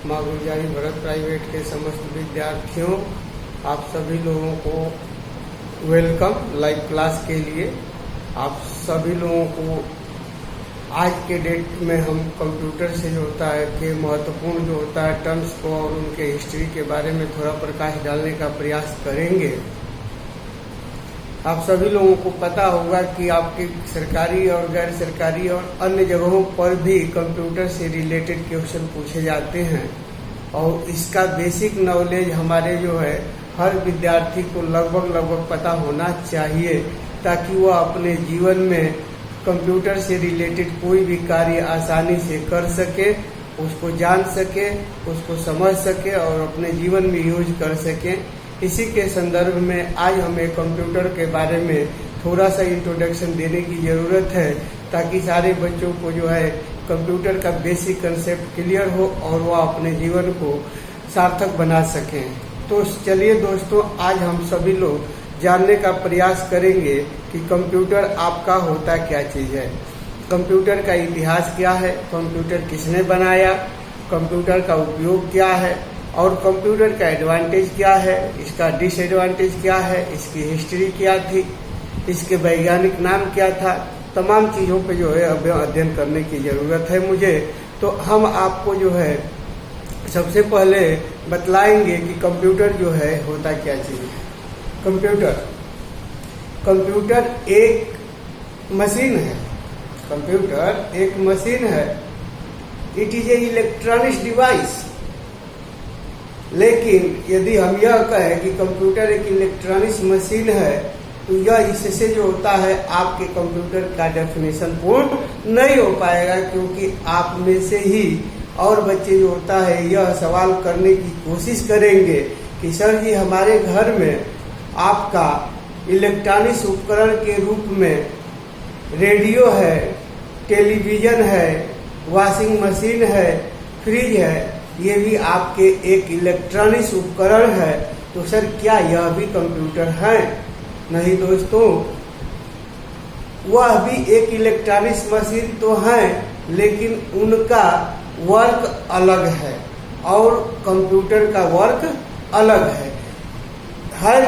माँ गुलजारी भरत प्राइवेट के समस्त विद्यार्थियों, आप सभी लोगों को वेलकम लाइव क्लास के लिए। आप सभी लोगों को आज के डेट में हम कंप्यूटर से जो होता है कि महत्वपूर्ण जो होता है टर्म्स को और उनके हिस्ट्री के बारे में थोड़ा प्रकाश डालने का प्रयास करेंगे। आप सभी लोगों को पता होगा कि आपके सरकारी और गैर सरकारी और अन्य जगहों पर भी कंप्यूटर से रिलेटेड क्वेश्चन पूछे जाते हैं और इसका बेसिक नॉलेज हमारे जो है हर विद्यार्थी को लगभग पता होना चाहिए, ताकि वह अपने जीवन में कंप्यूटर से रिलेटेड कोई भी कार्य आसानी से कर सके, उसको जान सके, उसको समझ सके और अपने जीवन में यूज कर सके। इसी के संदर्भ में आज हमें कंप्यूटर के बारे में थोड़ा सा इंट्रोडक्शन देने की ज़रूरत है, ताकि सारे बच्चों को जो है कंप्यूटर का बेसिक कंसेप्ट क्लियर हो और वह अपने जीवन को सार्थक बना सकें। तो चलिए दोस्तों, आज हम सभी लोग जानने का प्रयास करेंगे कि कंप्यूटर आपका होता क्या चीज़ है, कंप्यूटर का इतिहास क्या है, कंप्यूटर किसने बनाया, कंप्यूटर का उपयोग क्या है और कंप्यूटर का एडवांटेज क्या है, इसका डिसएडवांटेज क्या है, इसकी हिस्ट्री क्या थी, इसके वैज्ञानिक नाम क्या था। तमाम चीज़ों पे जो है अब अध्ययन करने की ज़रूरत है मुझे। तो हम आपको जो है सबसे पहले बतलाएंगे कि कंप्यूटर जो है होता क्या चीज़ है। कंप्यूटर एक मशीन है। कंप्यूटर एक मशीन है। It is a electronic device. लेकिन यदि हम यह कहें कि कंप्यूटर एक इलेक्ट्रॉनिक मशीन है, तो यह इससे जो होता है आपके कंप्यूटर का डेफिनेशन पूर्ण नहीं हो पाएगा, क्योंकि आप में से ही और बच्चे जो होता है यह सवाल करने की कोशिश करेंगे कि सर जी, हमारे घर में आपका इलेक्ट्रॉनिक उपकरण के रूप में रेडियो है, टेलीविजन है, वॉशिंग मशीन है, फ्रिज है, ये भी आपके एक इलेक्ट्रॉनिक उपकरण है। तो सर क्या यह भी कंप्यूटर है? नहीं दोस्तों, वह भी एक इलेक्ट्रॉनिक मशीन तो है, लेकिन उनका वर्क अलग है और कंप्यूटर का वर्क अलग है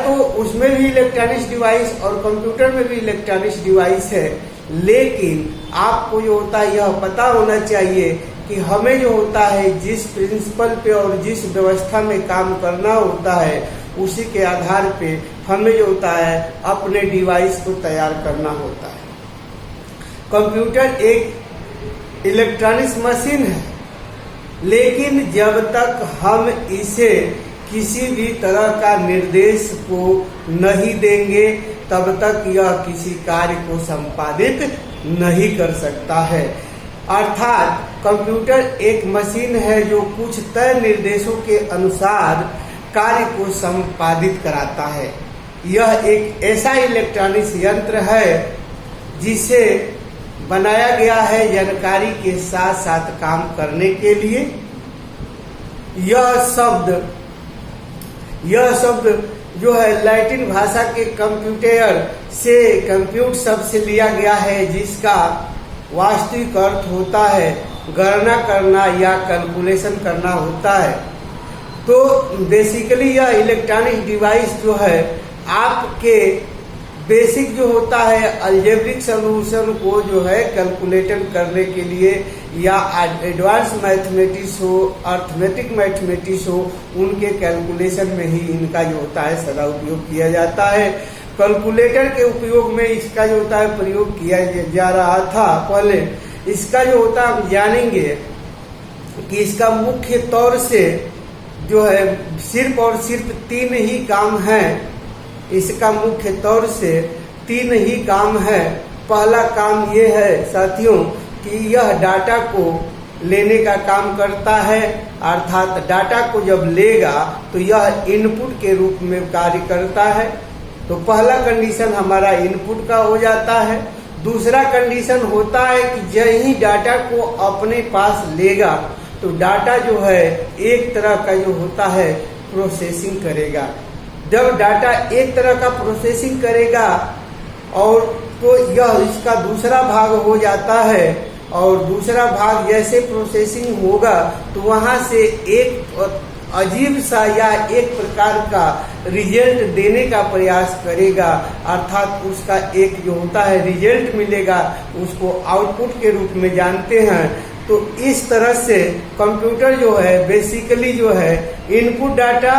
तो उसमें भी इलेक्ट्रॉनिक डिवाइस और कंप्यूटर में भी इलेक्ट्रॉनिक डिवाइस है। लेकिन आपको जो होता है यह पता होना चाहिए कि हमें जो होता है जिस प्रिंसिपल पे और जिस व्यवस्था में काम करना होता है, उसी के आधार पे हमें जो होता है अपने डिवाइस को तैयार करना होता है। कंप्यूटर एक इलेक्ट्रॉनिक मशीन है, लेकिन जब तक हम इसे किसी भी तरह का निर्देश को नहीं देंगे, तब तक यह किसी कार्य को संपादित नहीं कर सकता है। अर्थात कंप्यूटर एक मशीन है जो कुछ तय निर्देशों के अनुसार कार्य को संपादित कराता है। यह एक ऐसा इलेक्ट्रॉनिक यंत्र है जिसे बनाया गया है जानकारी के साथ साथ काम करने के लिए। यह शब्द जो है लैटिन भाषा के कंप्यूटर से कंप्यूट शब्द से लिया गया है, जिसका वास्तविक अर्थ होता है गणना करना या कैलकुलेशन करना होता है। तो बेसिकली यह इलेक्ट्रॉनिक डिवाइस जो है आपके बेसिक जो होता है अलजेब्रिक सॉल्यूशन को जो है कैलकुलेट करने के लिए, या एडवांस मैथमेटिक्स हो, अर्थमेटिक मैथमेटिक्स हो, उनके कैलकुलेशन में ही इनका जो होता है सदा उपयोग किया जाता है। कैलकुलेटर के उपयोग में इसका जो होता है प्रयोग किया जा रहा था पहले। इसका जो होता है हम जानेंगे कि इसका मुख्य तौर से जो है सिर्फ और सिर्फ 3 ही काम है। इसका मुख्य तौर से 3 ही काम है। पहला काम ये है साथियों कि यह डाटा को लेने का काम करता है, अर्थात डाटा को जब लेगा तो यह इनपुट के रूप में कार्य करता है। तो पहला कंडीशन हमारा इनपुट का हो जाता है। दूसरा कंडीशन होता है कि जब ही डाटा को अपने पास लेगा तो डाटा जो है एक तरह का जो होता है प्रोसेसिंग करेगा। जब डाटा एक तरह का प्रोसेसिंग करेगा और तो यह इसका दूसरा भाग हो जाता है और दूसरा भाग जैसे प्रोसेसिंग होगा तो वहां से एक अजीब सा या एक प्रकार का रिजल्ट देने का प्रयास करेगा, अर्थात उसका एक जो होता है रिजल्ट मिलेगा, उसको आउटपुट के रूप में जानते हैं। तो इस तरह से कंप्यूटर जो है बेसिकली जो है इनपुट डाटा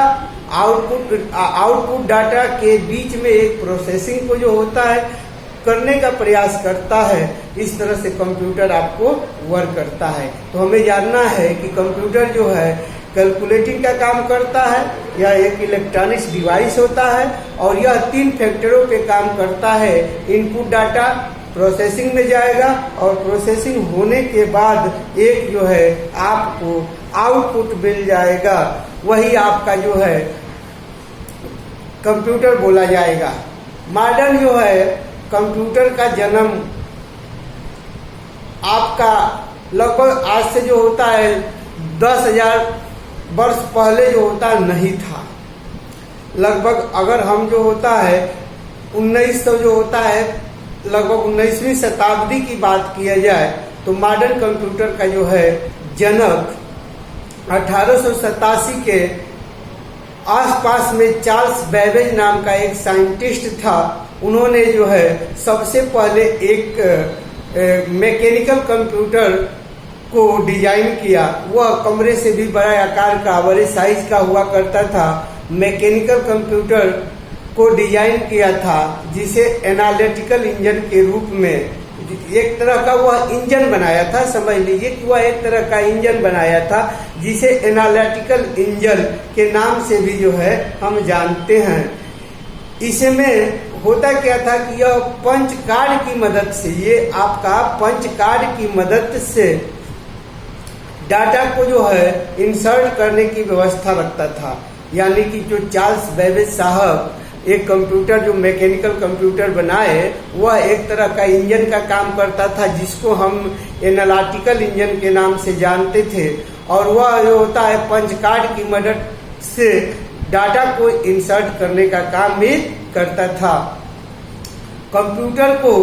आउटपुट डाटा के बीच में एक प्रोसेसिंग को जो होता है करने का प्रयास करता है। इस तरह से कंप्यूटर आपको वर्क करता है। तो हमें जानना है कि कंप्यूटर जो है कैलकुलेटिंग का काम करता है, यह एक इलेक्ट्रॉनिक्स डिवाइस होता है और यह 3 फैक्टरों पे काम करता है। इनपुट डाटा प्रोसेसिंग में जाएगा और प्रोसेसिंग होने के बाद एक जो है आपको आउटपुट मिल जाएगा, वही आपका जो है कंप्यूटर बोला जाएगा। मॉडर्न जो है कंप्यूटर का जन्म आपका लगभग आज से जो होता है 10,000 वर्ष पहले जो होता नहीं था। लगभग अगर हम जो होता है 1900 जो होता है लगभग 19वीं शताब्दी की बात किया जाए तो मॉडर्न कंप्यूटर का जो है जनक 1887 के आसपास में चार्ल्स बेबेज नाम का एक साइंटिस्ट था। उन्होंने जो है सबसे पहले एक मैकेनिकल कंप्यूटर को डिजाइन किया। वह कमरे से भी बड़ा आकार का, बड़े साइज का हुआ करता था। मैकेनिकल कंप्यूटर को डिजाइन किया था जिसे एनालिटिकल इंजन के रूप में एक तरह का वह इंजन बनाया था। समझ लीजिए कि वह एक तरह का इंजन बनाया था जिसे एनालिटिकल इंजन के नाम से भी जो है हम जानते हैं। इसमें होता क्या था कि यह पंच कार्ड की मदद से, ये आपका पंच कार्ड की मदद से डाटा को जो है इंसर्ट करने की व्यवस्था रखता था। यानी कि जो चार्ल्स बेबेज साहब एक कंप्यूटर जो मैकेनिकल कंप्यूटर बनाए, वह एक तरह का इंजन का काम करता था जिसको हम एनालिटिकल इंजन के नाम से जानते थे। और वह जो होता है पंच कार्ड की मदद से डाटा को इंसर्ट करने का काम भी करता था। कंप्यूटर को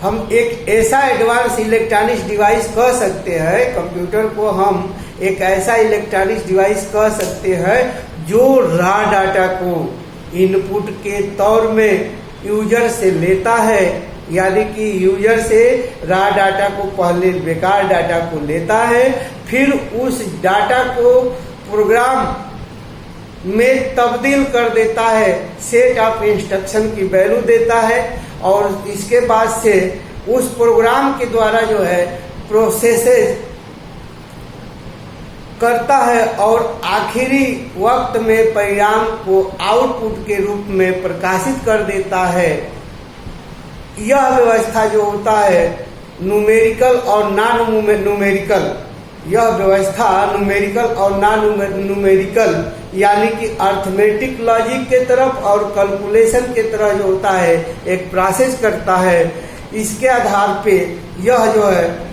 हम एक ऐसा एडवांस इलेक्ट्रॉनिक्स डिवाइस कह सकते हैं, कंप्यूटर को हम एक ऐसा इलेक्ट्रॉनिक्स डिवाइस कह सकते हैं जो रॉ डाटा को इनपुट के तौर में यूजर से लेता है। यानी कि यूजर से रॉ डाटा को पहले बेकार डाटा को लेता है, फिर उस डाटा को प्रोग्राम में तब्दील कर देता है, सेट ऑफ इंस्ट्रक्शन की वैल्यू देता है और इसके बाद से उस प्रोग्राम के द्वारा जो है प्रोसेसेस करता है और आखिरी वक्त में परिणाम को आउटपुट के रूप में प्रकाशित कर देता है। यह व्यवस्था जो होता है न्यूमेरिकल और नॉन न्यूमेरिकल, यह व्यवस्था न्यूमेरिकल और नॉन न्यूमेरिकल यानी कि अर्थमेटिक लॉजिक के तरफ और कैलकुलेशन के तरह जो होता है एक प्रोसेस करता है। इसके आधार पे यह जो है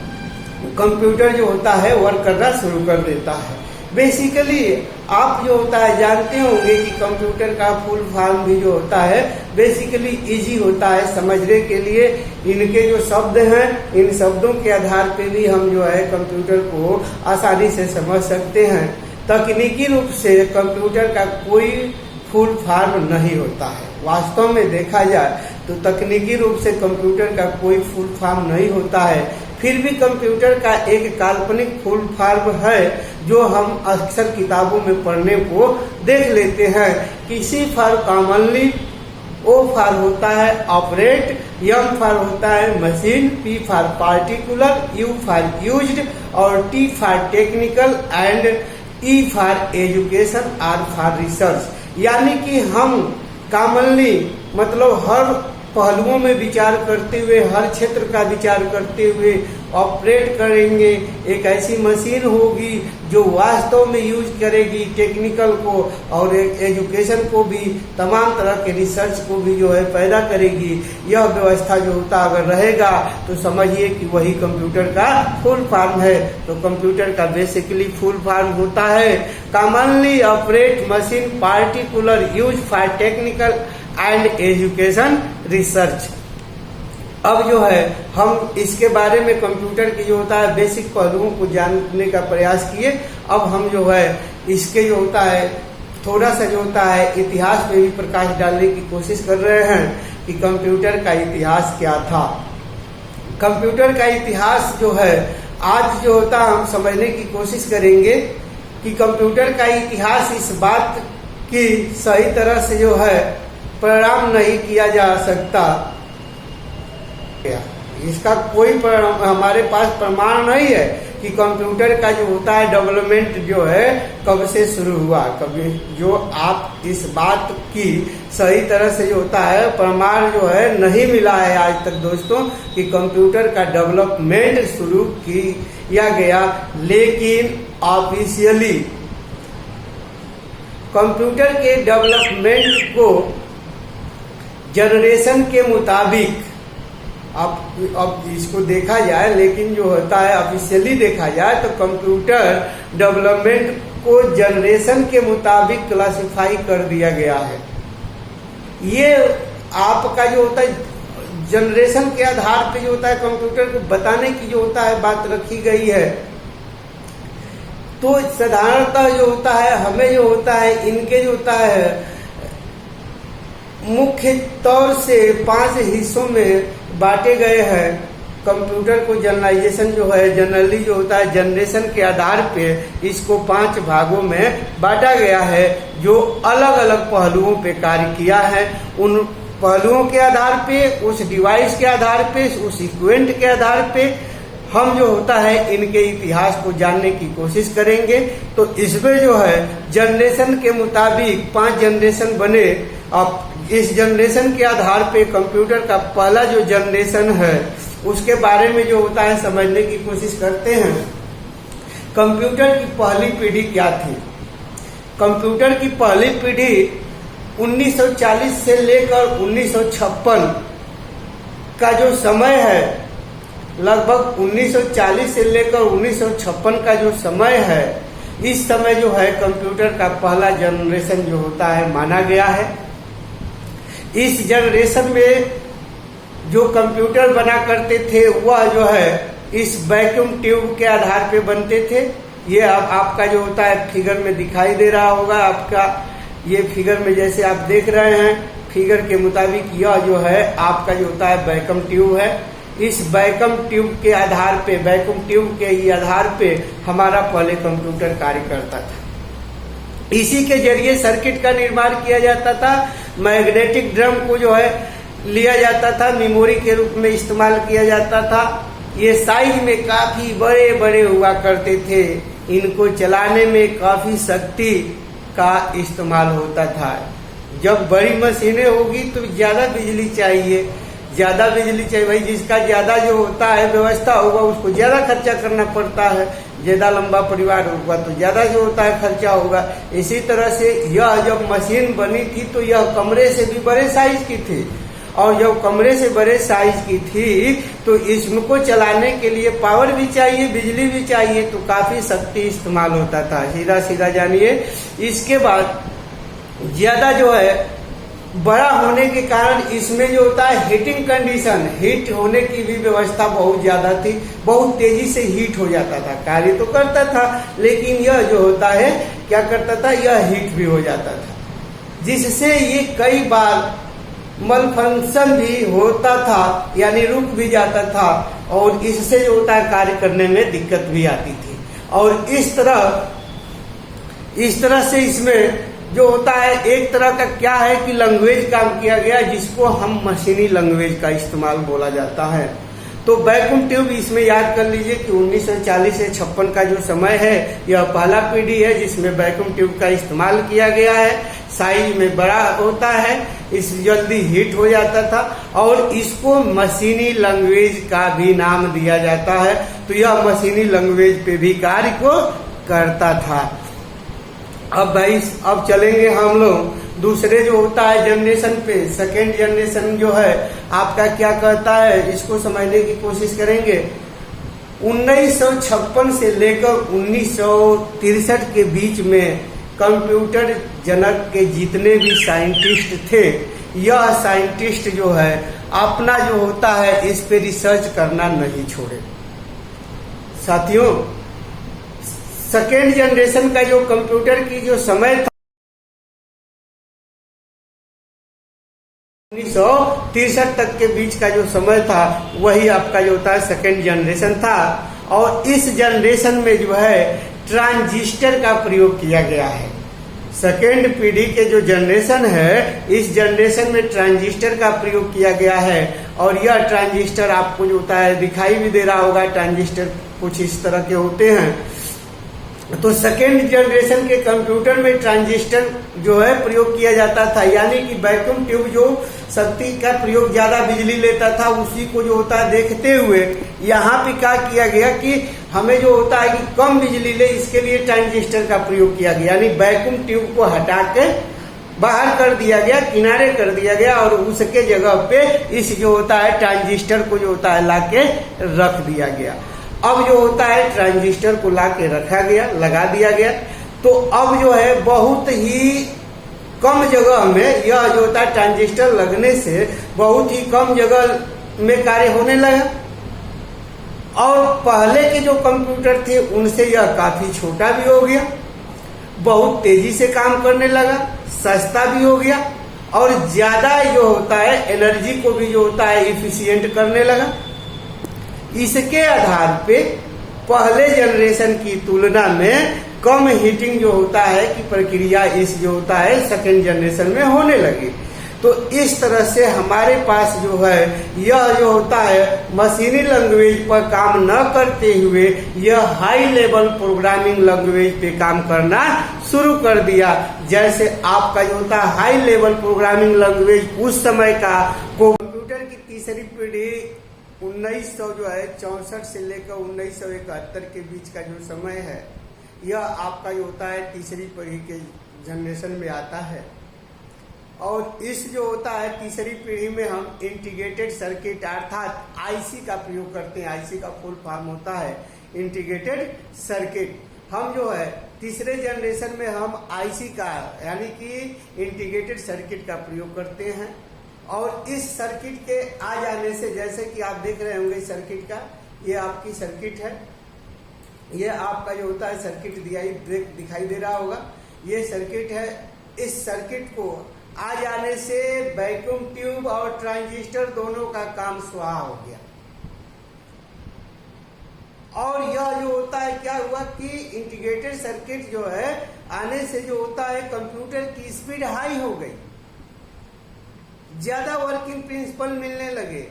कंप्यूटर जो होता है वर्क करना शुरू कर देता है। बेसिकली आप जो होता है जानते होंगे कि कंप्यूटर का फुल फॉर्म भी जो होता है बेसिकली इजी होता है समझने के लिए। इनके जो शब्द हैं, इन शब्दों के आधार पे भी हम जो है कंप्यूटर को आसानी से समझ सकते हैं। तकनीकी रूप से कंप्यूटर का कोई फुल फॉर्म नहीं होता है। वास्तव में देखा जाए तो तकनीकी रूप से कंप्यूटर का कोई फुल फॉर्म नहीं होता है। फिर भी कंप्यूटर का एक काल्पनिक फुल फॉर्म है जो हम अक्सर किताबों में पढ़ने को देख लेते हैं। किसी फॉर कॉमनली, ओ फॉर होता है ऑपरेट, एम फॉर होता है machine, P for particular, U for used और T for technical and E for education R for research. यानी कि हम कॉमनली मतलब हर पहलुओं में विचार करते हुए, हर क्षेत्र का विचार करते हुए ऑपरेट करेंगे। एक ऐसी मशीन होगी जो वास्तव में यूज करेगी टेक्निकल को और एजुकेशन को भी, तमाम तरह के रिसर्च को भी जो है पैदा करेगी। यह व्यवस्था जो होता अगर रहेगा तो समझिए कि वही कंप्यूटर का फुल फॉर्म है। तो कंप्यूटर का बेसिकली फुल फॉर्म होता है commonly operate machine particular use for technical and education research. अब जो है हम इसके बारे में कंप्यूटर की जो होता है बेसिक पहलुओं को जानने का प्रयास किए। अब हम जो है इसके जो होता है थोड़ा सा जो होता है इतिहास में भी प्रकाश डालने की कोशिश कर रहे हैं कि कंप्यूटर का इतिहास क्या था। कंप्यूटर का इतिहास जो है आज जो होता है हम समझने की कोशिश करेंगे कि कंप्यूटर का इतिहास इस बात की सही तरह से जो है परिणाम नहीं किया जा सकता। इसका कोई हमारे पास प्रमाण नहीं है कि कंप्यूटर का जो होता है डेवलपमेंट जो है कब से शुरू हुआ, कभी जो आप इस बात की सही तरह से जो होता है प्रमाण जो है नहीं मिला है आज तक दोस्तों कि कंप्यूटर का डेवलपमेंट शुरू किया गया। लेकिन ऑफिशियली कंप्यूटर के डेवलपमेंट को जनरेशन के मुताबिक अब इसको देखा जाए, लेकिन जो होता है ऑफिशियली देखा जाए तो कंप्यूटर डेवलपमेंट को जनरेशन के मुताबिक क्लासिफाई कर दिया गया है। ये आपका जो होता है जनरेशन के आधार पे जो होता है कंप्यूटर को बताने की जो होता है बात रखी गई है। तो साधारणतः जो होता है हमें जो होता है इनके जो होता है मुख्य तौर से 5 हिस्सों में बांटे गए हैं। कंप्यूटर को जनरलाइजेशन जो है जनरली जो होता है जनरेशन के आधार पे इसको 5 भागों में बांटा गया है जो अलग अलग पहलुओं पे कार्य किया है। उन पहलुओं के आधार पे, उस डिवाइस के आधार पे, उस इक्विपमेंट के आधार पे हम जो होता है इनके इतिहास को जानने की कोशिश करेंगे। तो इसमें जो है जनरेशन के मुताबिक 5 जनरेशन बने। अब इस जनरेशन के आधार पे कंप्यूटर का पहला जो जनरेशन है उसके बारे में जो होता है समझने की कोशिश करते हैं। कंप्यूटर की पहली पीढ़ी क्या थी? कंप्यूटर की पहली पीढ़ी 1940 से लेकर 1956 का जो समय है, लगभग 1940 से लेकर 1956 का जो समय है, इस समय जो है कंप्यूटर का पहला जनरेशन जो होता है माना गया है। इस जनरेशन में जो कंप्यूटर बना करते थे वह जो है इस वैक्यूम ट्यूब के आधार पे बनते थे। ये आपका जो होता है फिगर में दिखाई दे रहा होगा, आपका ये फिगर में जैसे आप देख रहे हैं फिगर के मुताबिक यह जो है आपका जो होता है वैक्यूम ट्यूब है। इस वैक्यूम ट्यूब के आधार पे, वैक्यूम ट्यूब के ही आधार पे हमारा पहले कंप्यूटर कार्य करता था। इसी के जरिए सर्किट का निर्माण किया जाता था। मैग्नेटिक ड्रम को जो है लिया जाता था, मेमोरी के रूप में इस्तेमाल किया जाता था। ये साइज में काफी बड़े बड़े हुआ करते थे। इनको चलाने में काफी शक्ति का इस्तेमाल होता था। जब बड़ी मशीनें होगी तो ज्यादा बिजली चाहिए, भाई जिसका ज्यादा जो होता है व्यवस्था होगा उसको ज्यादा खर्चा करना पड़ता है। ज्यादा लंबा परिवार होगा तो ज्यादा जो होता है खर्चा होगा। इसी तरह से यह जब मशीन बनी थी तो यह कमरे से भी बड़े साइज की थी, और जब कमरे से बड़े साइज की थी तो इसको चलाने के लिए पावर भी चाहिए, बिजली भी चाहिए, तो काफी शक्ति इस्तेमाल होता था। सीधा सीधा जानिए। इसके बाद ज्यादा जो है बड़ा होने के कारण इसमें जो होता है हीटिंग कंडीशन, हीट होने की भी व्यवस्था बहुत ज्यादा थी। बहुत तेजी से हीट हो जाता था, कार्य तो करता था लेकिन यह जो होता है क्या करता था, यह हीट भी हो जाता था, जिससे ये कई बार मलफंक्शन भी होता था, यानी रुक भी जाता था, और इससे जो होता है कार्य करने में दिक्कत भी आती थी। और इस तरह से इसमें जो होता है एक तरह का क्या है कि लैंग्वेज काम किया गया, जिसको हम मशीनी लैंग्वेज का इस्तेमाल बोला जाता है। तो वैक्यूम ट्यूब इसमें याद कर लीजिए कि 1940 से 56 का जो समय है यह पहला पीढ़ी है जिसमें वैक्यूम ट्यूब का इस्तेमाल किया गया है। साइज में बड़ा होता है, इस जल्दी हीट हो जाता था, और इसको मशीनी लैंग्वेज का भी नाम दिया जाता है। तो यह मशीनी लैंग्वेज पे भी कार्य को करता था। अब चलेंगे हम लोग दूसरे जो होता है जनरेशन पे। सेकेंड जनरेशन जो है आपका क्या कहता है, इसको समझने की कोशिश करेंगे। 1956 से लेकर 1963 के बीच में कंप्यूटर जनक के जितने भी साइंटिस्ट थे, यह साइंटिस्ट जो है अपना जो होता है इस पे रिसर्च करना नहीं छोड़े। साथियों, सेकेंड जनरेशन का जो कंप्यूटर की जो समय था 1963 तक के बीच का जो समय था, वही आपका जो होता है सेकेंड जनरेशन था। और इस जनरेशन में जो है ट्रांजिस्टर का प्रयोग किया गया है। सेकेंड पीढ़ी के जो जनरेशन है, इस जनरेशन में ट्रांजिस्टर का प्रयोग किया गया है। और यह ट्रांजिस्टर आपको जो होता है दिखाई भी दे रहा होगा, ट्रांजिस्टर कुछ इस तरह के होते हैं। तो सेकेंड जनरेशन के कंप्यूटर में ट्रांजिस्टर जो है प्रयोग किया जाता था, यानी कि वैक्यूम ट्यूब जो शक्ति का प्रयोग ज्यादा बिजली लेता था, उसी को जो होता है देखते हुए यहाँ पे क्या किया गया कि हमें जो होता है कि कम बिजली ले, इसके लिए ट्रांजिस्टर का प्रयोग किया गया। यानी वैक्यूम ट्यूब को हटा के बाहर कर दिया गया, किनारे कर दिया गया, और उसके जगह पे इस जो होता है ट्रांजिस्टर को जो होता है लाके रख दिया गया। अब जो होता है ट्रांजिस्टर को लाके रखा गया, लगा दिया गया। तो अब जो है बहुत ही कम जगह में यह जो होता है ट्रांजिस्टर लगने से बहुत ही कम जगह में कार्य होने लगा। और पहले के जो कंप्यूटर थे उनसे यह काफी छोटा भी हो गया, बहुत तेजी से काम करने लगा, सस्ता भी हो गया, और ज्यादा जो होता है एनर्जी को भी जो होता है इफिशिएंट करने लगा। इसके आधार पे पहले जनरेशन की तुलना में कम हीटिंग जो होता है कि प्रक्रिया इस जो होता है सेकेंड जनरेशन में होने लगी। तो इस तरह से हमारे पास जो है यह जो होता है मशीनी लैंग्वेज पर काम न करते हुए यह हाई लेवल प्रोग्रामिंग लैंग्वेज पे काम करना शुरू कर दिया। जैसे आपका जो होता है हाई लेवल प्रोग्रामिंग लैंग्वेज उस समय का कंप्यूटर की तीसरी पीढ़ी 1964 से लेकर 1971 के बीच का जो समय है, यह आपका जो होता है तीसरी पीढ़ी के जनरेशन में आता है। और इस जो होता है तीसरी पीढ़ी में हम इंटीग्रेटेड सर्किट अर्थात आईसी का प्रयोग करते हैं। आईसी का फुल फॉर्म होता है इंटीग्रेटेड सर्किट। हम जो है तीसरे जनरेशन में हम आईसी का यानी कि इंटीग्रेटेड सर्किट का प्रयोग करते हैं। और इस सर्किट के आ जाने से, जैसे कि आप देख रहे होंगे सर्किट का, ये आपकी सर्किट है, ये आपका जो होता है सर्किट दिखाई दे रहा होगा, ये सर्किट है। इस सर्किट को आ जाने से वैक्यूम ट्यूब और ट्रांजिस्टर दोनों का काम स्वाहा हो गया। और यह जो होता है क्या हुआ कि इंटीग्रेटेड सर्किट जो है आने से जो होता है कंप्यूटर की स्पीड हाई हो गई, ज्यादा वर्किंग प्रिंसिपल मिलने लगे,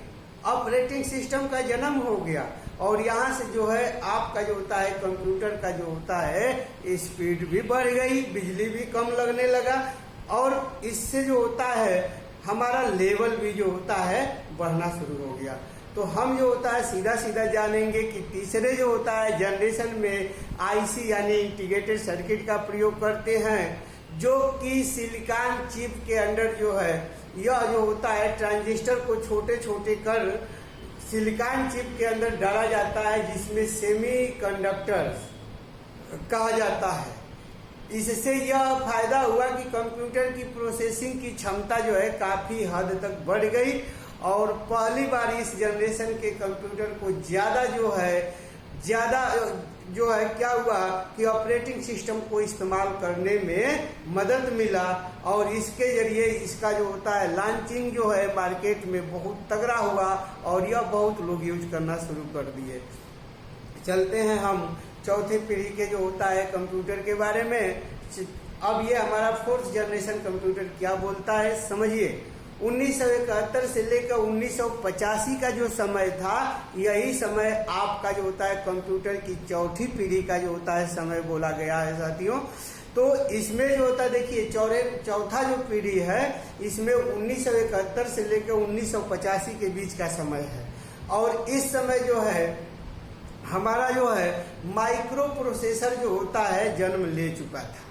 ऑपरेटिंग सिस्टम का जन्म हो गया। और यहाँ से जो है आपका जो होता है कंप्यूटर का जो होता है स्पीड भी बढ़ गई, बिजली भी कम लगने लगा, और इससे जो होता है हमारा लेवल भी जो होता है बढ़ना शुरू हो गया। तो हम जो होता है सीधा सीधा जानेंगे कि तीसरे जो होता है जनरेशन में आईसी यानी इंटीग्रेटेड सर्किट का प्रयोग करते हैं, जो कि सिलिकॉन चिप के अंदर जो है यह जो होता है ट्रांजिस्टर को छोटे छोटे कर सिलिकॉन चिप के अंदर डाला जाता है, जिसमें सेमीकंडक्टर कहा जाता है। इससे यह फायदा हुआ कि कंप्यूटर की प्रोसेसिंग की क्षमता जो है काफी हद तक बढ़ गई। और पहली बार इस जनरेशन के कंप्यूटर को ज्यादा जो है क्या हुआ कि ऑपरेटिंग सिस्टम को इस्तेमाल करने में मदद मिला। और इसके जरिए इसका जो होता है लॉन्चिंग जो है मार्केट में बहुत तगड़ा हुआ, और यह बहुत लोग यूज करना शुरू कर दिए। चलते हैं हम चौथी पीढ़ी के जो होता है कंप्यूटर के बारे में। अब ये हमारा फोर्थ जनरेशन कंप्यूटर क्या बोलता है समझिए। 1971 से लेकर 1985 का जो समय था, यही समय आपका जो होता है कंप्यूटर की चौथी पीढ़ी का जो होता है समय बोला गया है साथियों। तो इसमें जो होता है देखिए चौथा जो पीढ़ी है, इसमें 1971 से लेकर 1985 के बीच का समय है। और इस समय जो है हमारा जो है माइक्रो प्रोसेसर जो होता है जन्म ले चुका था।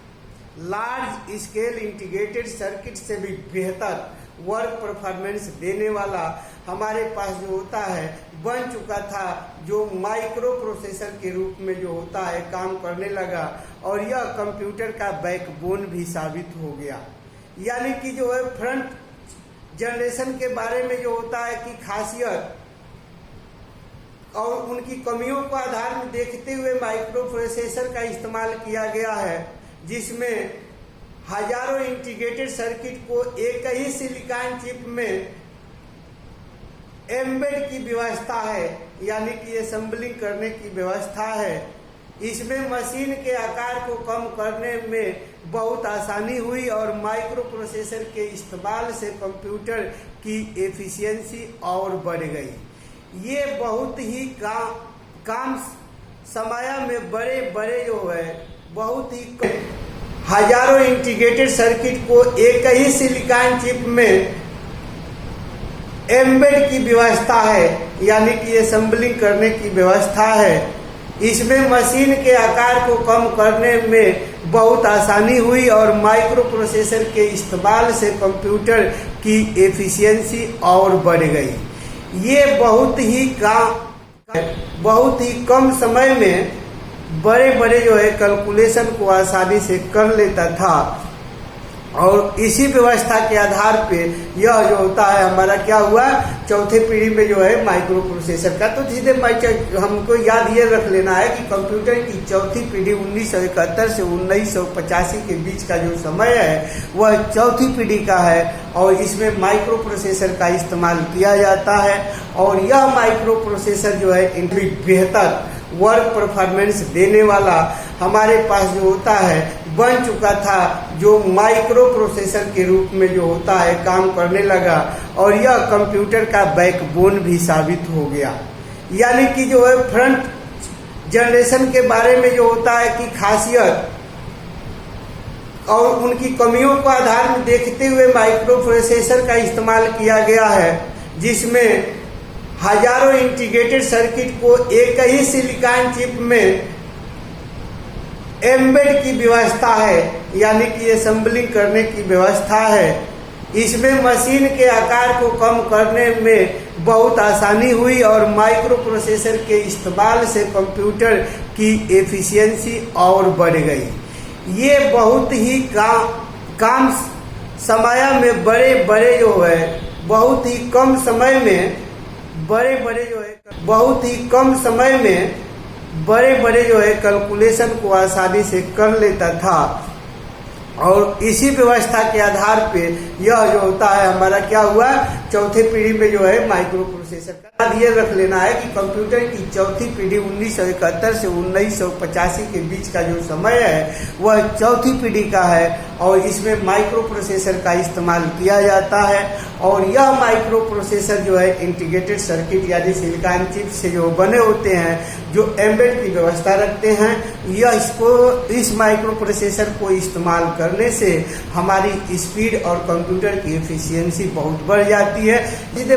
लार्ज स्केल इंटीग्रेटेड सर्किट से भी बेहतर वर्क परफॉर्मेंस देने वाला हमारे पास जो होता है बन चुका था, जो माइक्रो प्रोसेसर के रूप में जो होता है काम करने लगा। और यह कंप्यूटर का बैकबोन भी साबित हो गया। यानी कि जो है फ्रंट जनरेशन के बारे में जो होता है कि खासियत और उनकी कमियों को आधार में देखते हुए माइक्रो प्रोसेसर का इस्तेमाल किया गया है, जिसमें हजारों इंटीग्रेटेड सर्किट को एक ही सिलिकॉन चिप में एम्बेड की व्यवस्था है, यानी कि असेंबलिंग करने की व्यवस्था है। इसमें मशीन के आकार को कम करने में बहुत आसानी हुई और माइक्रो प्रोसेसर के इस्तेमाल से कंप्यूटर की एफिशिएंसी और बढ़ गई। ये बहुत ही काम समय में बड़े बड़े जो है बहुत ही हजारों इंटीग्रेटेड सर्किट को एक ही सिलिकॉन चिप में एम्बेड की व्यवस्था है, यानी कि असेंबलिंग करने की व्यवस्था है। इसमें मशीन के आकार को कम करने में बहुत आसानी हुई और माइक्रो प्रोसेसर के इस्तेमाल से कंप्यूटर की एफिशिएंसी और बढ़ गई। ये बहुत ही कम समय में बड़े बड़े जो है कैलकुलेशन को आसानी से कर लेता था और इसी व्यवस्था के आधार पे यह जो होता है हमारा क्या हुआ, चौथे पीढ़ी में जो है माइक्रो प्रोसेसर का। तो सीधे हमको याद ये रख लेना है कि कंप्यूटर की चौथी पीढ़ी 1971 से 1985 के बीच का जो समय है वह चौथी पीढ़ी का है और इसमें माइक्रो प्रोसेसर का इस्तेमाल किया जाता है। और यह माइक्रो प्रोसेसर जो है इनकी बेहतर वर्क परफॉर्मेंस देने वाला हमारे पास जो होता है बन चुका था, जो माइक्रो प्रोसेसर के रूप में जो होता है काम करने लगा और यह कंप्यूटर का बैकबोन भी साबित हो गया। यानी कि जो है फ्रंट जनरेशन के बारे में जो होता है कि खासियत और उनकी कमियों को आधार में देखते हुए माइक्रो प्रोसेसर का इस्तेमाल किया गया है, जिसमें हजारों इंटीग्रेटेड सर्किट को एक ही सिलिकॉन चिप में एम्बेड की व्यवस्था है, यानी कि असेंबलिंग करने की व्यवस्था है। इसमें मशीन के आकार को कम करने में बहुत आसानी हुई और माइक्रो प्रोसेसर के इस्तेमाल से कंप्यूटर की एफिशिएंसी और बढ़ गई। ये बहुत ही काम समय में बड़े बड़े जो है बहुत ही कम समय में बड़े बड़े जो है कैलकुलेशन को आसानी से कर लेता था और इसी व्यवस्था के आधार पे यह जो होता है हमारा क्या हुआ, चौथे पीढ़ी में जो है माइक्रो प्रोसेसर का। ये रख लेना है कि कंप्यूटर की चौथी पीढ़ी 1971 से 1985 के बीच का जो समय है वह चौथी पीढ़ी का है और इसमें माइक्रो प्रोसेसर का इस्तेमाल किया जाता है। और यह माइक्रो प्रोसेसर जो है इंटीग्रेटेड सर्किट यानी सिलिकॉन चिप से जो बने होते हैं, जो एम्बेड की व्यवस्था रखते हैं। इस माइक्रो प्रोसेसर को इस्तेमाल करने से हमारी स्पीड और कंप्यूटर की एफिशिएंसी बहुत बढ़ जाती है। सीधे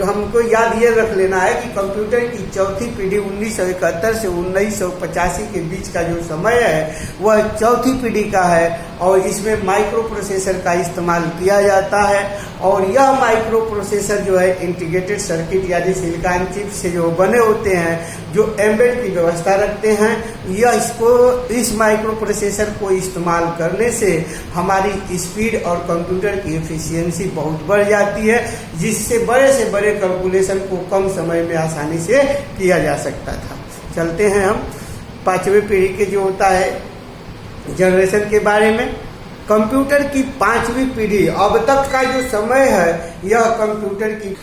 हमको याद ये रख लेना है कि कंप्यूटर की चौथी पीढ़ी 1971 से 1985 के बीच का जो समय है वह चौथी पीढ़ी का है और इसमें माइक्रो प्रोसेसर का इस्तेमाल किया जाता है। और यह माइक्रो प्रोसेसर जो है इंटीग्रेटेड सर्किट यानी सिलिकॉन चिप से जो बने होते हैं, जो एम्बेड की व्यवस्था रखते हैं। इस माइक्रो प्रोसेसर को इस्तेमाल करने से हमारी स्पीड और कंप्यूटर की एफिशिएंसी बहुत बढ़ जाती है, जिससे बड़े से बड़े कैलकुलेशन को कम समय में आसानी से किया जा सकता था। चलते हैं हम पांचवी पीढ़ी के जो होता है जनरेशन के बारे में। कंप्यूटर की पांचवी पीढ़ी अब तक का जो समय है यह कंप्यूटर की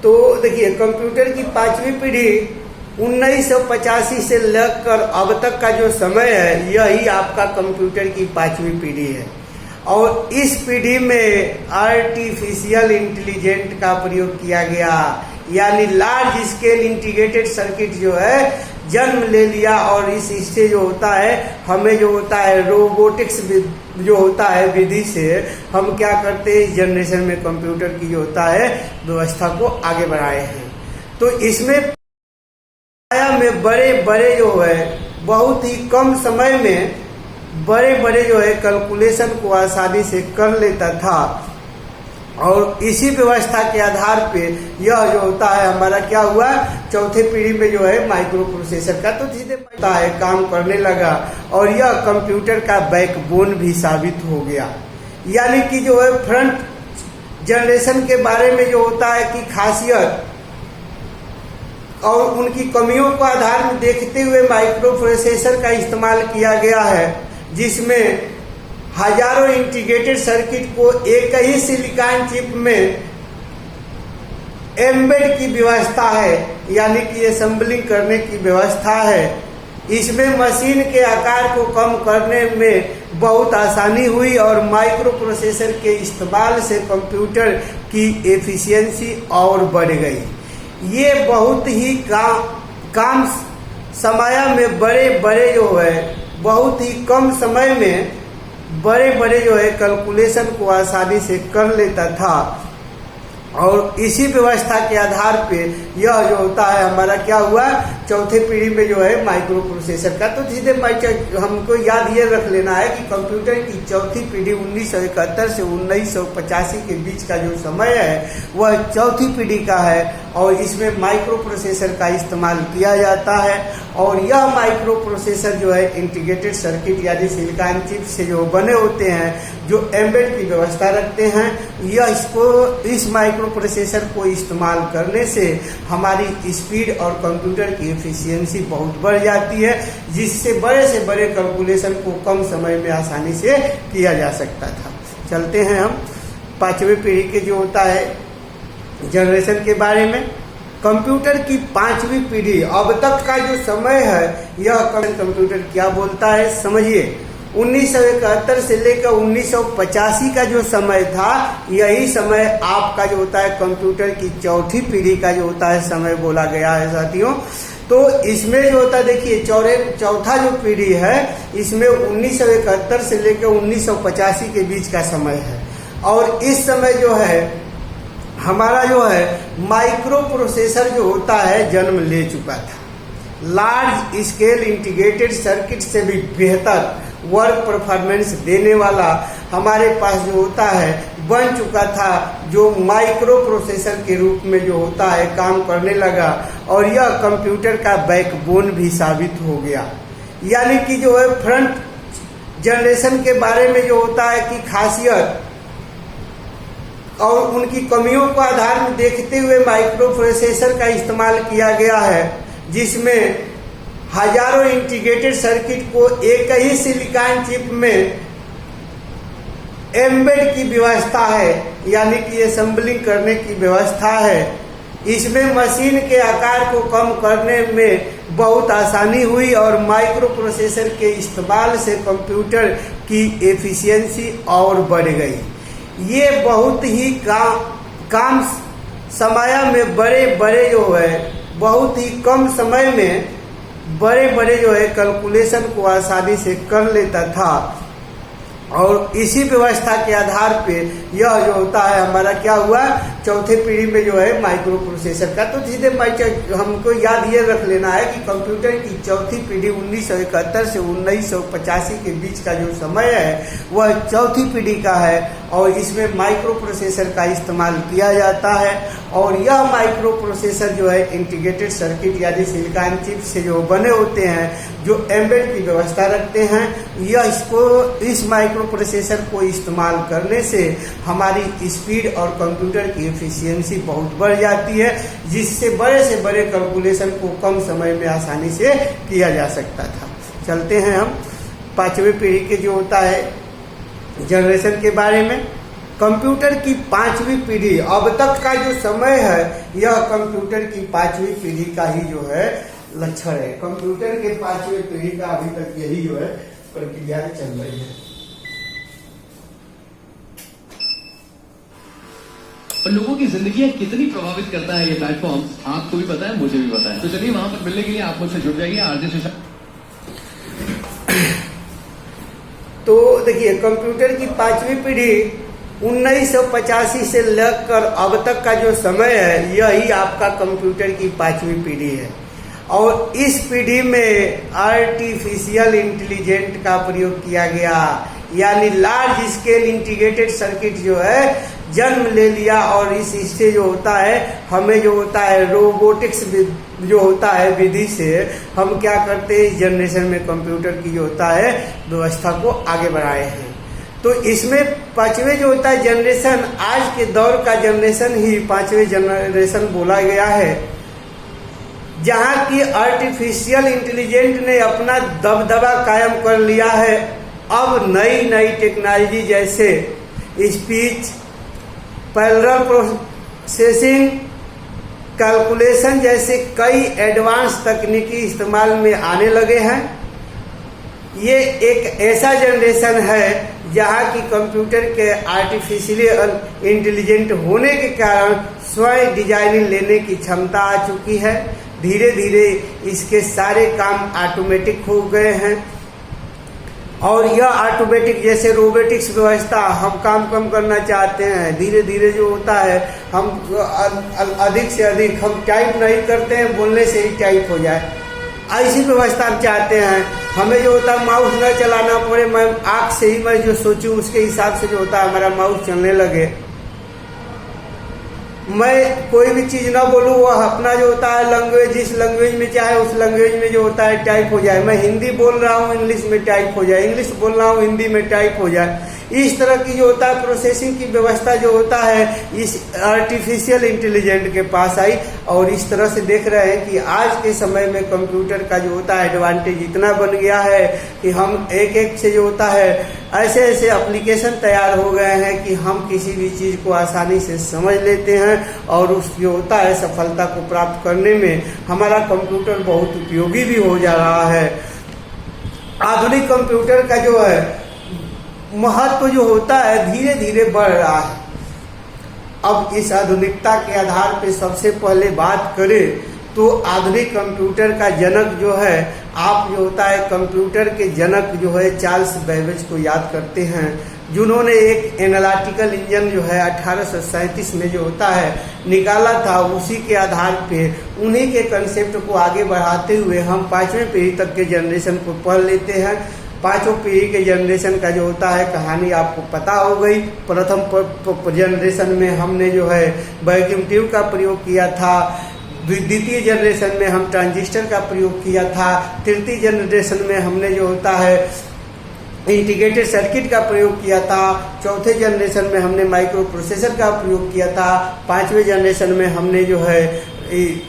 तो देखिए कंप्यूटर की पांचवी पीढ़ी 1985 से लेकर अब तक का जो समय है यही आपका कंप्यूटर की पांचवी पीढ़ी है। और इस पीढ़ी में आर्टिफिशियल इंटेलिजेंट का प्रयोग किया गया, यानी लार्ज स्केल इंटीग्रेटेड सर्किट जो है जन्म ले लिया। और इससे जो होता है हमें जो होता है रोबोटिक्स जो होता है विधि से हम क्या करते हैं, इस जनरेशन में कंप्यूटर की जो होता है व्यवस्था को आगे बढ़ाए हैं। तो इसमें बड़े बड़े जो है बहुत ही कम समय में बड़े बड़े जो है कैलकुलेशन को आसानी से कर लेता था और इसी व्यवस्था के आधार पे यह जो होता है हमारा क्या हुआ, चौथे पीढ़ी में जो है माइक्रो प्रोसेसर का तो सीधे होता है काम करने लगा और यह कंप्यूटर का बैकबोन भी साबित हो गया। यानी कि जो है फ्रंट जनरेशन के बारे में जो होता है कि खासियत और उनकी कमियों को आधार में देखते हुए माइक्रो प्रोसेसर का इस्तेमाल किया गया है, जिसमें हजारों इंटीग्रेटेड सर्किट को एक ही सिलिकॉन चिप में एम्बेड की व्यवस्था है, यानी कि असेंबलिंग करने की व्यवस्था है। इसमें मशीन के आकार को कम करने में बहुत आसानी हुई और माइक्रो प्रोसेसर के इस्तेमाल से कंप्यूटर की एफिशिएंसी और बढ़ गई। ये बहुत ही कम समय में बड़े जो है बहुत ही कम समय में बड़े जो है कैलकुलेशन को आसानी से कर लेता था। और इसी व्यवस्था के आधार पे यह जो होता है हमारा क्या हुआ, चौथे पीढ़ी में जो है माइक्रो प्रोसेसर का। तो सीधे हमको याद ये रख लेना है कि कंप्यूटर की चौथी पीढ़ी 1971 से 1985 के बीच का जो समय है वह चौथी पीढ़ी का है और इसमें माइक्रो प्रोसेसर का इस्तेमाल किया जाता है। और यह माइक्रो प्रोसेसर जो है इंटीग्रेटेड सर्किट यानी सिलिकॉन चिप से जो बने होते हैं, जो एम्बेड की व्यवस्था रखते हैं। इस माइक्रो प्रोसेसर को इस्तेमाल करने से हमारी स्पीड और कंप्यूटर की एफिशिएंसी बहुत बढ़ जाती है, जिससे बड़े कैलकुलेशन को कम समय में आसानी से किया जा सकता था। चलते हैं हम पांचवी पीढ़ी के जो होता है जनरेशन के बारे में। कंप्यूटर की पांचवी पीढ़ी, अब तक का जो समय है यह कंप्यूटर क्या बोलता है समझिए। 1971 से लेकर 1985 का जो समय था, यही समय आपका जो होता है कंप्यूटर की चौथी पीढ़ी का जो होता है समय बोला गया है साथियों। तो इसमें जो होता है देखिए चौथा जो पीढ़ी है इसमें 1971 से लेकर 1985 के बीच का समय है। और इस समय जो है हमारा जो है माइक्रो प्रोसेसर जो होता है जन्म ले चुका था। लार्ज स्केल इंटीग्रेटेड सर्किट से भी बेहतर वर्क परफॉर्मेंस देने वाला हमारे पास जो होता है बन चुका था, जो माइक्रो प्रोसेसर के रूप में जो होता है काम करने लगा और यह कंप्यूटर का बैकबोन भी साबित हो गया। यानी कि जो है फ्रंट जनरेशन के बारे में जो होता है कि खासियत और उनकी कमियों को आधार में देखते हुए माइक्रो प्रोसेसर का इस्तेमाल किया गया है, जिसमें हजारों इंटीग्रेटेड सर्किट को एक ही सिलिकॉन चिप में एम्बेड की व्यवस्था है, यानी कि असेंबलिंग करने की व्यवस्था है। इसमें मशीन के आकार को कम करने में बहुत आसानी हुई और माइक्रो प्रोसेसर के इस्तेमाल से कंप्यूटर की एफिशिएंसी और बढ़ गई। ये बहुत ही कम समय में बड़े जो है बहुत ही कम समय में बड़े जो है कैलकुलेशन को आसानी से कर लेता था। और इसी व्यवस्था के आधार पे यह जो होता है हमारा क्या हुआ, चौथे पीढ़ी में जो है माइक्रो प्रोसेसर का। तो सीधे हमको याद ये रख लेना है कि कंप्यूटर की चौथी पीढ़ी 1971 से 1985 के बीच का जो समय है वह चौथी पीढ़ी का है और इसमें माइक्रो प्रोसेसर का इस्तेमाल किया जाता है। और यह माइक्रो प्रोसेसर जो है इंटीग्रेटेड सर्किट यानी सिलिकॉन चिप से जो बने होते हैं, जो एम्बेड की व्यवस्था रखते हैं। इस माइक्रो प्रोसेसर को इस्तेमाल करने से हमारी स्पीड और कंप्यूटर की एफिशिएंसी बहुत बढ़ जाती है, जिससे बड़े कैलकुलेशन को कम समय में आसानी से किया जा सकता था। चलते हैं हम पांचवी पीढ़ी के जो होता है जनरेशन के बारे में। कंप्यूटर की पांचवी पीढ़ी, अब तक का जो समय है यह कंप्यूटर की पांचवी पीढ़ी का ही जो है लक्षण है। कंप्यूटर के पांचवी पीढ़ी का अभी तक यही जो है प्रक्रिया चल रही है। और लोगों की जिंदगी कितनी प्रभावित करता है ये प्लेटफॉर्म, आपको भी पता है, मुझे भी पता है। तो चलिए वहां पर मिलने के लिए आप मुझसे जुड़ जाइए आरजे। तो देखिए कंप्यूटर की पांचवी पीढ़ी 1985 से लेकर अब तक का जो समय है यही आपका कंप्यूटर की पांचवी पीढ़ी है। और इस पीढ़ी में आर्टिफिशियल इंटेलिजेंट का प्रयोग किया गया, यानी लार्ज स्केल इंटीग्रेटेड सर्किट जो है जन्म ले लिया। और इससे जो होता है हमें जो होता है रोबोटिक्स जो होता है विधि से हम क्या करते हैं इस जनरेशन में कंप्यूटर की जो होता है व्यवस्था को आगे बढ़ाए हैं। तो इसमें पांचवें जो होता है जनरेशन, आज के दौर का जनरेशन ही पांचवें जनरेशन बोला गया है, जहां की आर्टिफिशियल इंटेलिजेंस ने अपना दबदबा कायम कर लिया है। अब नई नई टेक्नोलॉजी जैसे स्पीच, पैरेलल प्रोसेसिंग, कैलकुलेशन जैसे कई एडवांस तकनीकी इस्तेमाल में आने लगे हैं। ये एक ऐसा जनरेशन है जहाँ की कंप्यूटर के आर्टिफिशियल इंटेलिजेंट होने के कारण स्वयं डिजाइनिंग लेने की क्षमता आ चुकी है। धीरे धीरे इसके सारे काम ऑटोमेटिक हो गए हैं और यह ऑटोमेटिक जैसे रोबोटिक्स व्यवस्था, हम काम कम करना चाहते हैं, धीरे धीरे जो होता है हम अधिक से अधिक हम टाइप नहीं करते हैं, बोलने से ही टाइप हो जाए, ऐसी व्यवस्था हम चाहते हैं। हमें जो होता है माउस न चलाना पड़े, मैं आँख से ही मैं जो सोचूं उसके हिसाब से जो होता है हमारा माउस चलने लगे। मैं कोई भी चीज ना बोलूं, वह अपना जो होता है लैंग्वेज, जिस लैंग्वेज में चाहे उस लैंग्वेज में जो होता है टाइप हो जाए। मैं हिंदी बोल रहा हूँ इंग्लिश में टाइप हो जाए, इंग्लिश बोल रहा हूँ हिंदी में टाइप हो जाए। इस तरह की जो होता है प्रोसेसिंग की व्यवस्था जो होता है इस आर्टिफिशियल इंटेलिजेंट के पास आई। और इस तरह से देख रहे हैं कि आज के समय में कंप्यूटर का जो होता है एडवांटेज इतना बन गया है कि हम एक एक से जो होता है ऐसे ऐसे एप्लीकेशन तैयार हो गए हैं कि हम किसी भी चीज को आसानी से समझ लेते हैं और उस जो होता है सफलता को प्राप्त करने में हमारा कंप्यूटर बहुत उपयोगी भी हो जा रहा है। आधुनिक कंप्यूटर का जो है महत्व जो होता है धीरे धीरे बढ़ रहा है। अब इस आधुनिकता के आधार पे सबसे पहले बात करें तो आधुनिक कंप्यूटर का जनक जो है, आप जो होता है कंप्यूटर के जनक जो है चार्ल्स बेबेज को याद करते हैं, जिन्होंने एक एनालिटिकल इंजन जो है 1837 में जो होता है निकाला था। उसी के आधार पे उन्हीं के कंसेप्ट को आगे बढ़ाते हुए हम पांचवें पीढ़ी तक के जनरेशन को पढ़ लेते हैं। पांचों पीढ़ी के जनरेशन का जो होता है कहानी आपको पता हो गई। प्रथम जनरेशन में हमने जो है वैक्यूम ट्यूब का प्रयोग किया था, द्वितीय जनरेशन में हम ट्रांजिस्टर का प्रयोग किया था, तृतीय जनरेशन में हमने जो होता है इंटीग्रेटेड सर्किट का प्रयोग किया था, चौथे जनरेशन में हमने माइक्रो प्रोसेसर का प्रयोग किया था, पांचवें जनरेशन में हमने जो है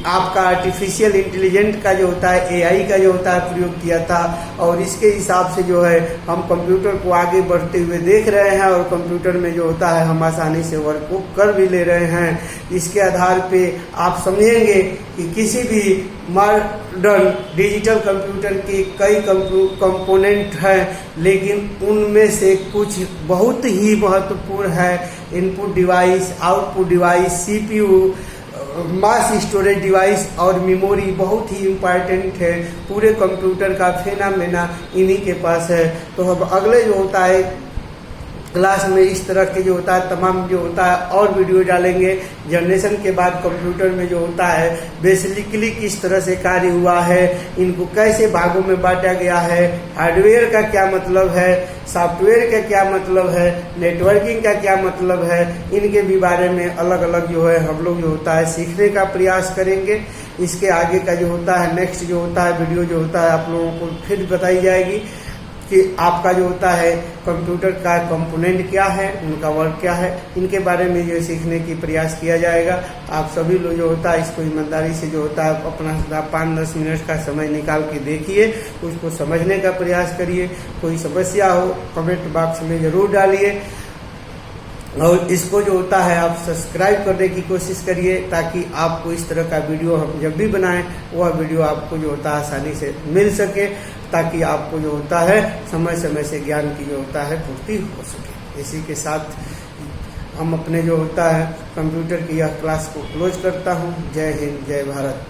आपका आर्टिफिशियल इंटेलिजेंट का जो होता है एआई का जो होता है प्रयोग किया था। और इसके हिसाब से जो है हम कंप्यूटर को आगे बढ़ते हुए देख रहे हैं और कंप्यूटर में जो होता है हम आसानी से वर्क को कर भी ले रहे हैं। इसके आधार पे आप समझेंगे कि किसी भी मॉडर्न डिजिटल कंप्यूटर के कई कंपोनेंट हैं, लेकिन उनमें से कुछ बहुत ही महत्वपूर्ण है। Input device, output device, CPU, mass storage device और मेमोरी बहुत ही इम्पॉर्टेंट है। पूरे कंप्यूटर का फेनामेना इन्हीं के पास है। तो अब अगले जो होता है क्लास में इस तरह के जो होता है तमाम जो होता है और वीडियो डालेंगे। जनरेशन के बाद कंप्यूटर में जो होता है बेसिकली किस तरह से कार्य हुआ है, इनको कैसे भागों में बांटा गया है, हार्डवेयर का क्या मतलब है, सॉफ्टवेयर का क्या मतलब है, नेटवर्किंग का क्या मतलब है, इनके भी बारे में अलग अलग जो है हम लोग जो होता है सीखने का प्रयास करेंगे। इसके आगे का जो होता है नेक्स्ट जो होता है वीडियो जो होता है आप लोगों को फिर बताई जाएगी कि आपका जो होता है कंप्यूटर का कंपोनेंट क्या है, उनका वर्क क्या है, इनके बारे में जो सीखने की प्रयास किया जाएगा। आप सभी लोग जो होता है इसको ईमानदारी से जो होता है अपना 5-10 मिनट का समय निकाल के देखिए, उसको समझने का प्रयास करिए। कोई समस्या हो कमेंट बॉक्स में जरूर डालिए और इसको जो होता है आप सब्सक्राइब करने की कोशिश करिए ताकि आपको इस तरह का वीडियो हम जब भी बनाएं वह वीडियो आपको जो होता है आसानी से मिल सके, ताकि आपको जो होता है समय समय से ज्ञान की जो होता है पूर्ति हो सके। इसी के साथ हम अपने जो होता है कंप्यूटर की यह क्लास को क्लोज करता हूँ। जय हिंद, जय भारत।